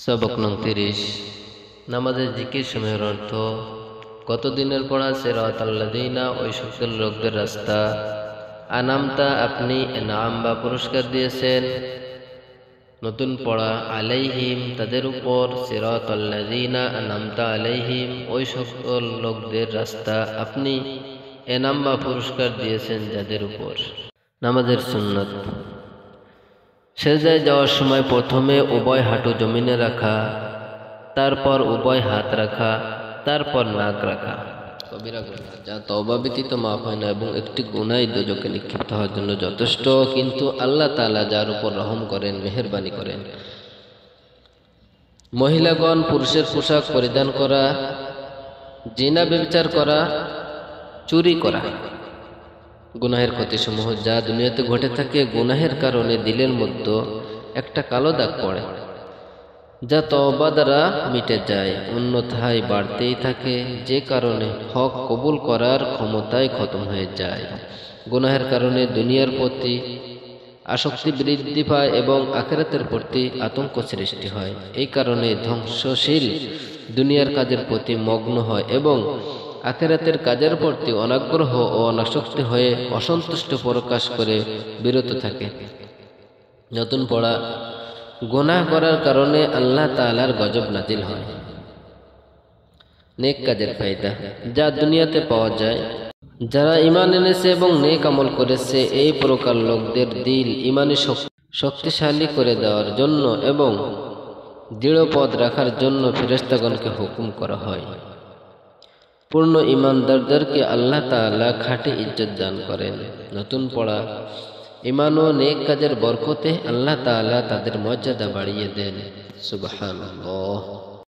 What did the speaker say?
সবক নং 30। নামাজের জিকির সময়ের অর্থ। কতদিনের পড়া সিরাতাল্লাযীনা, ওই সকল লোকদের রাস্তা, আনামতা আপনি এনাম বা পুরস্কার দিয়েছেন। নতুন পড়া আলাইহিম তাদের উপর, সিরাতাল্লাযীনা আনামতা আলাইহিম ওই সকল লোকদের রাস্তা আপনি এনাম বা পুরস্কার দিয়েছেন যাদের উপর। নামাজের সুন্নত। সেজদায় যাওয়ার সময় প্রথমে উভয় হাঁটু জমিনে রাখা, তারপর উভয় হাত রাখা, তারপর নাক রাখা। কবিরা গুনাহ যা তওবা ব্যতীত মাফ হয় না এবং একটি গুনাহ দোজখে নিক্ষিপ্ত হওয়ার জন্য যথেষ্ট, কিন্তু আল্লাহ তাআলা যার উপর রহম করেন, মেহেরবানি করেন। মহিলাগণ পুরুষের পোশাক পরিধান করা, জিনা ব্যভিচার করা, চুরি করা। গুনাহের ক্ষতিসমূহ যা দুনিয়াতে ঘটে থাকে, গুনাহের কারণে দিলের মধ্যে একটা কালো দাগ পড়ে, যা তওবা দ্বারা মিটে যায়, অন্যথায় বাড়তেই থাকে, যে কারণে হক কবুল করার ক্ষমতাই খতম হয়ে যায়। গুনাহের কারণে দুনিয়ার প্রতি আসক্তি বৃদ্ধি পায় এবং আখিরাতের প্রতি আতঙ্ক সৃষ্টি হয়। এই কারণে ধ্বংসশীল দুনিয়ার কাজের প্রতি মগ্ন হয় এবং আখিরাতের কাজের প্রতি অনাগ্রহ ও অনাসক্তি হয়ে অসন্তুষ্ট প্রকাশ করে বিরত থাকে। নতুন পড়া। গুনাহ করার কারণে আল্লাহ তাআলার গজব নাজিল হয়। নেক কাজের ফায়দা যা দুনিয়াতে পাওয়া যায়। যারা ঈমান এনেছে এবং নেক আমল করেছে, এই প্রকার লোকদের দিল ঈমানে শক্তিশালী করে দেওয়ার জন্য এবং দৃঢ় পদ রাখার জন্য ফেরেশতাগণকে হুকুম করা হয়। পূর্ণ ঈমানদারদেরকে আল্লাহ তাআলা খাঁটি ইজ্জত দান করেন। নতুন পড়া। ঈমান ও নেক কাজের বরকতে আল্লাহ তাআলা তাদের মর্যাদা বাড়িয়ে দেন। সুবহানাল্লাহ।